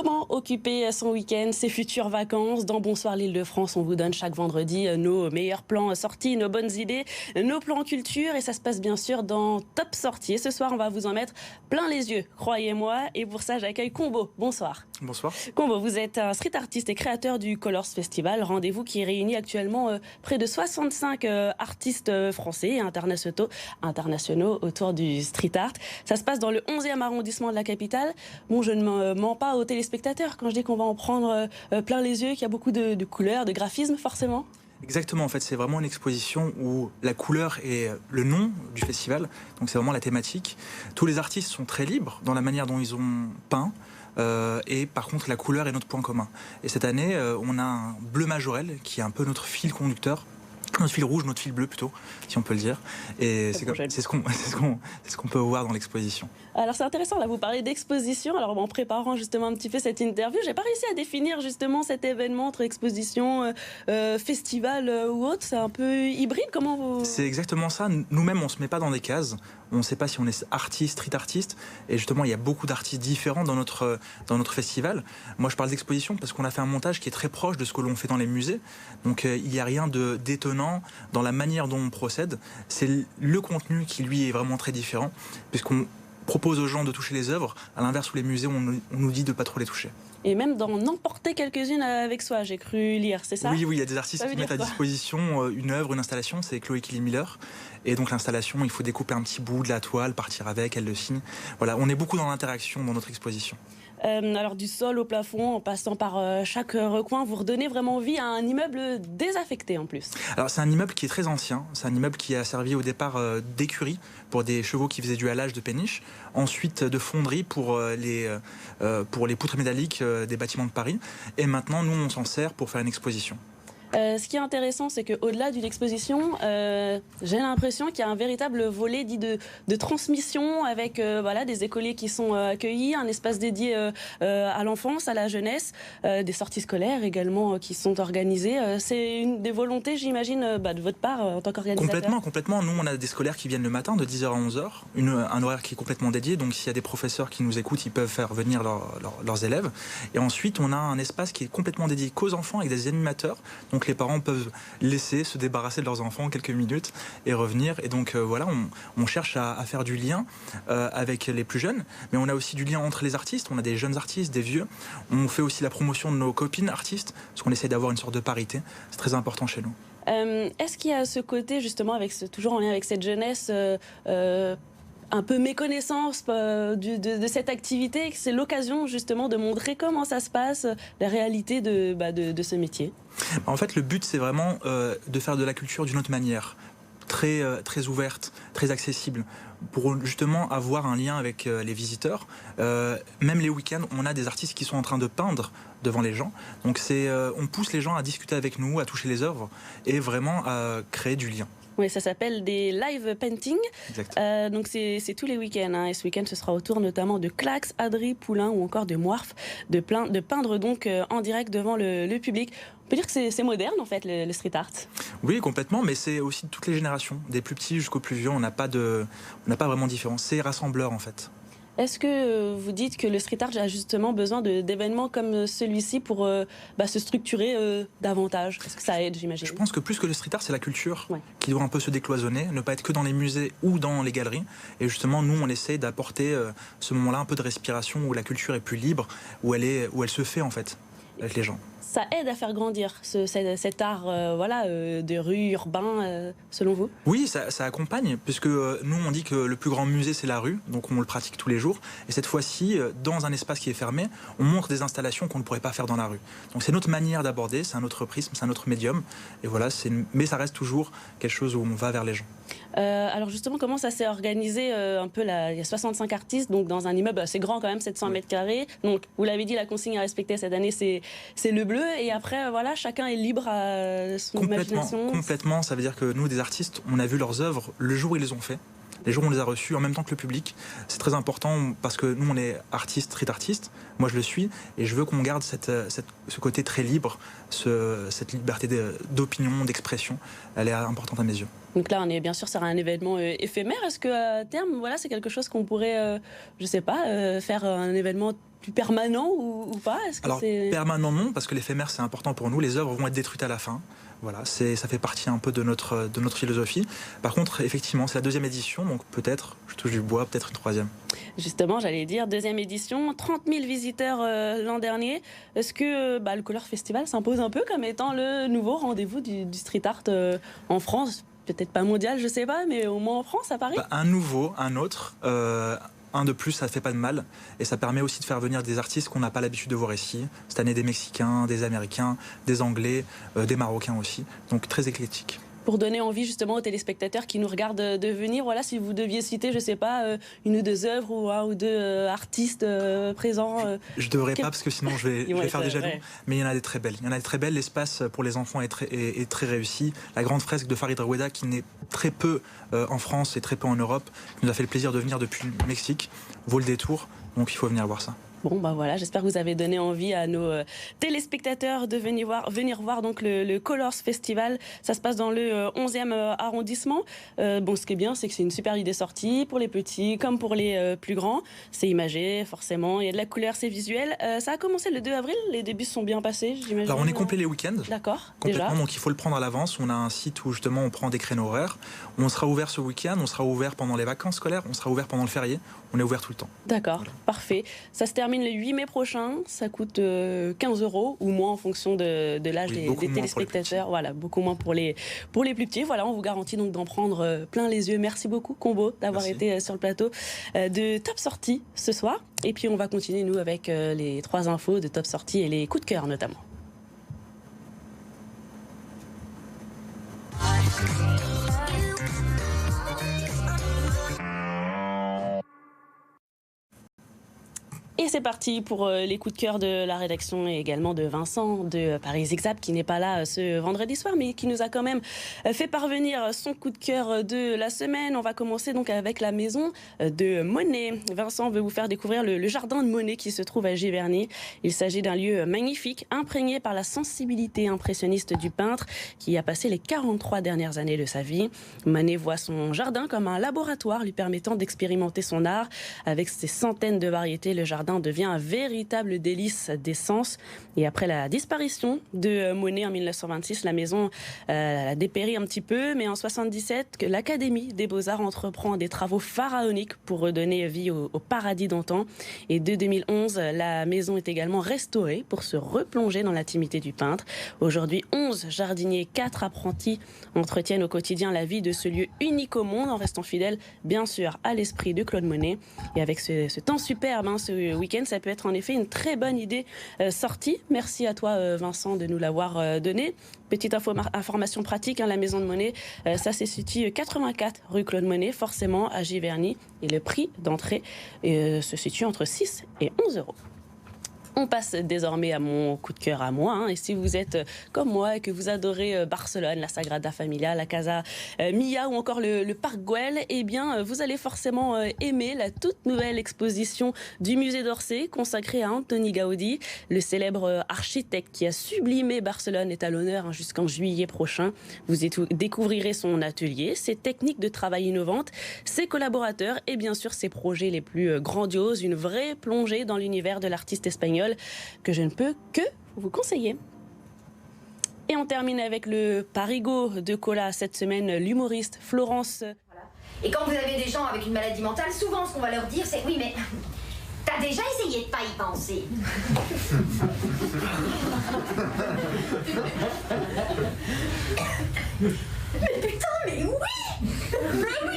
Comment occuper son week-end, ses futures vacances? Dans Bonsoir l'Île-de-France, on vous donne chaque vendredi nos meilleurs plans sortis, nos bonnes idées, nos plans culture. Et ça se passe bien sûr dans Top Sortie. Et ce soir, on va vous en mettre plein les yeux, croyez-moi. Et pour ça, j'accueille Combo. Bonsoir. Bonsoir. Combo, vous êtes un street artiste et créateur du Colors Festival. Rendez-vous qui réunit actuellement près de 65 artistes français et internationaux autour du street art. Ça se passe dans le 11e arrondissement de la capitale. Bon, je ne mens pas aux téléspectateurs quand je dis qu'on va en prendre plein les yeux, qu'il y a beaucoup de couleurs, de graphismes forcément. Exactement, en fait, c'est vraiment une exposition où la couleur est le nom du festival, donc c'est vraiment la thématique. Tous les artistes sont très libres dans la manière dont ils ont peint, et par contre la couleur est notre point commun. Et cette année, on a un bleu majorel qui est un peu notre fil conducteur. Notre fil rouge, notre fil bleu plutôt, si on peut le dire. Et c'est ce qu'on peut voir dans l'exposition. Alors c'est intéressant, là vous parlez d'exposition. Alors en préparant justement un petit peu cette interview, j'ai pas réussi à définir justement cet événement entre exposition, festival ou autre. C'est un peu hybride, comment vous... C'est exactement ça. Nous-mêmes, on se met pas dans des cases. On ne sait pas si on est artiste, street artiste. Et justement, il y a beaucoup d'artistes différents dans notre festival. Moi, je parle d'exposition parce qu'on a fait un montage qui est très proche de ce que l'on fait dans les musées. Donc il n'y a rien d'étonnant dans la manière dont on procède. C'est le contenu qui, lui, est vraiment très différent, puisqu'on propose aux gens de toucher les œuvres, à l'inverse où les musées, on nous dit de ne pas trop les toucher. Et même d'en emporter quelques-unes avec soi, j'ai cru lire, c'est ça? Oui, il y a des artistes qui mettent à disposition une œuvre, une installation, c'est Chloé Kelly Miller. Et donc l'installation, il faut découper un petit bout de la toile, partir avec, elle le signe. Voilà, on est beaucoup dans l'interaction dans notre exposition. Alors du sol au plafond, en passant par chaque recoin, vous redonnez vraiment vie à un immeuble désaffecté en plus. Alors c'est un immeuble qui est très ancien, c'est un immeuble qui a servi au départ d'écurie pour des chevaux qui faisaient du halage de péniche, ensuite de fonderie pour les poutres métalliques des bâtiments de Paris, et maintenant nous on s'en sert pour faire une exposition. Ce qui est intéressant, c'est qu'au-delà d'une exposition, j'ai l'impression qu'il y a un véritable volet dit de transmission avec voilà, des écoliers qui sont accueillis, un espace dédié à l'enfance, à la jeunesse, des sorties scolaires également qui sont organisées. C'est une des volontés, j'imagine, de votre part en tant qu'organisateur. Complètement. Nous, on a des scolaires qui viennent le matin de 10h à 11h, un horaire qui est complètement dédié. Donc, s'il y a des professeurs qui nous écoutent, ils peuvent faire venir leurs élèves. Et ensuite, on a un espace qui est complètement dédié qu'aux enfants avec des animateurs. Donc les parents peuvent laisser se débarrasser de leurs enfants quelques minutes et revenir. Et donc voilà, on cherche à faire du lien avec les plus jeunes, mais on a aussi du lien entre les artistes. On a des jeunes artistes, des vieux. On fait aussi la promotion de nos copines artistes, parce qu'on essaie d'avoir une sorte de parité. C'est très important chez nous. Est-ce qu'il y a ce côté justement, toujours en lien avec cette jeunesse, un peu méconnaissance de cette activité, que c'est l'occasion justement de montrer comment ça se passe, la réalité de ce métier? En fait, le but, c'est vraiment de faire de la culture d'une autre manière, très ouverte, très accessible, pour justement avoir un lien avec les visiteurs. Même les week-ends, on a des artistes qui sont en train de peindre devant les gens. Donc on pousse les gens à discuter avec nous, à toucher les œuvres et vraiment à créer du lien. Oui, ça s'appelle des live painting. Donc c'est tous les week-ends. Hein. Et ce week-end, ce sera autour notamment de Clax, Adri, Poulain ou encore de Moirf, de peindre donc en direct devant le public. On peut dire que c'est moderne en fait le street art. Oui, complètement, mais c'est aussi de toutes les générations, des plus petits jusqu'aux plus vieux. On n'a pas vraiment de différence. C'est rassembleur en fait. Est-ce que vous dites que le street art a justement besoin d'événements comme celui-ci pour se structurer davantage? Est-ce que ça aide, j'imagine? Je pense que plus que le street art, c'est la culture qui doit un peu se décloisonner, ne pas être que dans les musées ou dans les galeries. Et justement, nous, on essaie d'apporter ce moment-là un peu de respiration où la culture est plus libre, où elle se fait en fait avec les gens. Ça aide à faire grandir cet art de rue, urbain, selon vous? Oui, ça accompagne, puisque nous, on dit que le plus grand musée, c'est la rue, donc on le pratique tous les jours. Et cette fois-ci, dans un espace qui est fermé, on montre des installations qu'on ne pourrait pas faire dans la rue. Donc c'est notre manière d'aborder, c'est un autre prisme, c'est un autre médium. Et voilà, mais ça reste toujours quelque chose où on va vers les gens. Alors justement, comment ça s'est organisé un peu là? Il y a 65 artistes, donc dans un immeuble assez grand quand même, 700 mètres carrés. Donc vous l'avez dit, la consigne à respecter cette année, c'est le bleu. Et après, voilà, chacun est libre à son imagination. Complètement, ça veut dire que nous, des artistes, on a vu leurs œuvres le jour où ils les ont fait. Les jours où on les a reçus en même temps que le public. C'est très important parce que nous, on est artistes, street artistes. Moi, je le suis. Et je veux qu'on garde ce côté très libre, cette liberté d'opinion, d'expression. Elle est importante à mes yeux. Donc là, on est bien sûr sur un événement éphémère. Est-ce qu'à terme, voilà, c'est quelque chose qu'on pourrait, je sais pas, faire un événement plus permanent ou pas? Alors, permanent non, parce que l'éphémère c'est important pour nous, les œuvres vont être détruites à la fin. Voilà, ça fait partie un peu de notre philosophie. Par contre, effectivement, c'est la 2e édition, donc peut-être, je touche du bois, peut-être une 3e. Justement, j'allais dire, 2e édition, 30 000 visiteurs l'an dernier. Est-ce que le Color Festival s'impose un peu comme étant le nouveau rendez-vous du street art en France? Peut-être pas mondial, je sais pas, mais au moins en France, à Paris? Un nouveau, un autre. Un de plus, ça ne fait pas de mal. Et ça permet aussi de faire venir des artistes qu'on n'a pas l'habitude de voir ici. Cette année, des Mexicains, des Américains, des Anglais, des Marocains aussi. Donc très éclectique. Pour donner envie justement aux téléspectateurs qui nous regardent de venir, voilà, si vous deviez citer, je sais pas, une ou deux œuvres ou un ou deux artistes présents. Je ne devrais pas parce que sinon je vais faire des jaloux. Ouais. Mais il y en a des très belles. Il y en a des très belles. L'espace pour les enfants est très réussi. La grande fresque de Farid Roueda qui n'est très peu en France et très peu en Europe, qui nous a fait le plaisir de venir depuis le Mexique, vaut le détour. Donc il faut venir voir ça. Bon, voilà, j'espère que vous avez donné envie à nos téléspectateurs de venir voir donc le Colors Festival. Ça se passe dans le 11e arrondissement. Ce qui est bien, c'est que c'est une super idée sortie pour les petits comme pour les plus grands. C'est imagé, forcément. Il y a de la couleur, c'est visuel. Ça a commencé le 2 avril. Les débuts sont bien passés, j'imagine. Alors, on est complet les week-ends. D'accord. Complètement, déjà. Donc il faut le prendre à l'avance. On a un site où justement on prend des créneaux horaires. On sera ouvert ce week-end, on sera ouvert pendant les vacances scolaires, on sera ouvert pendant le férié. On est ouvert tout le temps. D'accord, voilà. Parfait. Ça se termine le 8 mai prochain, ça coûte 15 € ou moins en fonction de l'âge des téléspectateurs. Voilà, beaucoup moins pour les plus petits. Voilà, on vous garantit donc d'en prendre plein les yeux. Merci beaucoup Combo d'avoir été sur le plateau de Top Sortie ce soir. Et puis on va continuer nous avec les 3 infos de Top Sortie et les coups de cœur notamment. Et c'est parti pour les coups de cœur de la rédaction et également de Vincent de Paris Zigzag qui n'est pas là ce vendredi soir mais qui nous a quand même fait parvenir son coup de cœur de la semaine. On va commencer donc avec la maison de Monet. Vincent veut vous faire découvrir le jardin de Monet qui se trouve à Giverny. Il s'agit d'un lieu magnifique, imprégné par la sensibilité impressionniste du peintre qui a passé les 43 dernières années de sa vie. Monet voit son jardin comme un laboratoire lui permettant d'expérimenter son art. Avec ses centaines de variétés, le jardin devient un véritable délice des sens. Et après la disparition de Monet en 1926, la maison a dépéri un petit peu, mais en 1977, l'Académie des Beaux-Arts entreprend des travaux pharaoniques pour redonner vie au paradis d'antan. Et de 2011, la maison est également restaurée pour se replonger dans l'intimité du peintre. Aujourd'hui, 11 jardiniers, 4 apprentis entretiennent au quotidien la vie de ce lieu unique au monde en restant fidèles, bien sûr, à l'esprit de Claude Monet. Et avec ce temps superbe, ce week-end, ça peut être en effet une très bonne idée sortie. Merci à toi Vincent de nous l'avoir donné. Petite information pratique, la maison de Monet, ça se situe 84 rue Claude Monet, forcément à Giverny. Et le prix d'entrée se situe entre 6 et 11 €. On passe désormais à mon coup de cœur à moi. Et si vous êtes comme moi et que vous adorez Barcelone, la Sagrada Familia, la Casa Mia ou encore le Parc Güell, eh bien, vous allez forcément aimer la toute nouvelle exposition du musée d'Orsay consacrée à Antoni Gaudí. Le célèbre architecte qui a sublimé Barcelone est à l'honneur jusqu'en juillet prochain. Vous découvrirez son atelier, ses techniques de travail innovantes, ses collaborateurs et bien sûr ses projets les plus grandioses. Une vraie plongée dans l'univers de l'artiste espagnol que je ne peux que vous conseiller. Et on termine avec le parigot de Cola cette semaine, l'humoriste Florence. Et quand vous avez des gens avec une maladie mentale, souvent ce qu'on va leur dire c'est « Oui, mais t'as déjà essayé de pas y penser ?» Mais putain, mais oui!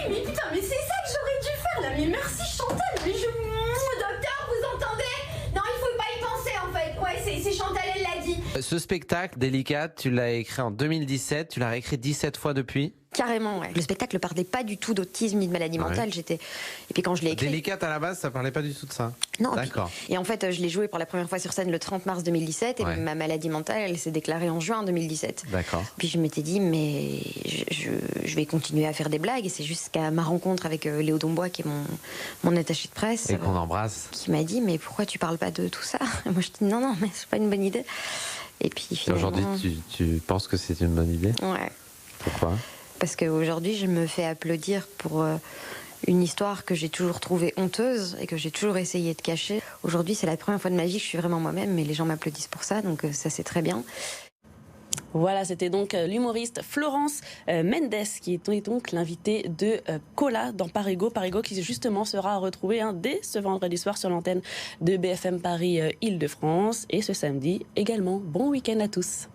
Mais putain, mais c'est ça que j'aurais dû faire là. Mais merci Chantal, mais docteur, vous entendez? Non, il faut pas y penser en fait. Ouais, c'est Chantal, elle l'a dit. Ce spectacle, Délicate, tu l'as écrit en 2017, tu l'as réécrit 17 fois depuis? Carrément, ouais. Le spectacle ne parlait pas du tout d'autisme ni de maladie mentale. Et puis quand je l'ai écrit... Délicate à la base, ça parlait pas du tout de ça? Non. D'accord. Et en fait, je l'ai joué pour la première fois sur scène le 30 mars 2017 et ma maladie mentale, elle s'est déclarée en juin 2017. D'accord. Puis je m'étais dit, mais je vais continuer à faire des blagues. Et c'est jusqu'à ma rencontre avec Léo Dombois, qui est mon attaché de presse. Et qu'on embrasse. Qui m'a dit, mais pourquoi tu parles pas de tout ça? Et moi, je dis, non, mais c'est pas une bonne idée. Et puis finalement... Aujourd'hui, tu penses que c'est une bonne idée? Ouais. Pourquoi? Parce qu'aujourd'hui, je me fais applaudir pour une histoire que j'ai toujours trouvée honteuse et que j'ai toujours essayé de cacher. Aujourd'hui, c'est la première fois de ma vie que je suis vraiment moi-même, mais les gens m'applaudissent pour ça, donc ça c'est très bien. Voilà, c'était donc l'humoriste Florence Mendes qui est donc l'invitée de Cola dans Parigo. Parigo qui justement sera retrouvé dès ce vendredi soir sur l'antenne de BFM Paris Île-de-France et ce samedi également. Bon week-end à tous.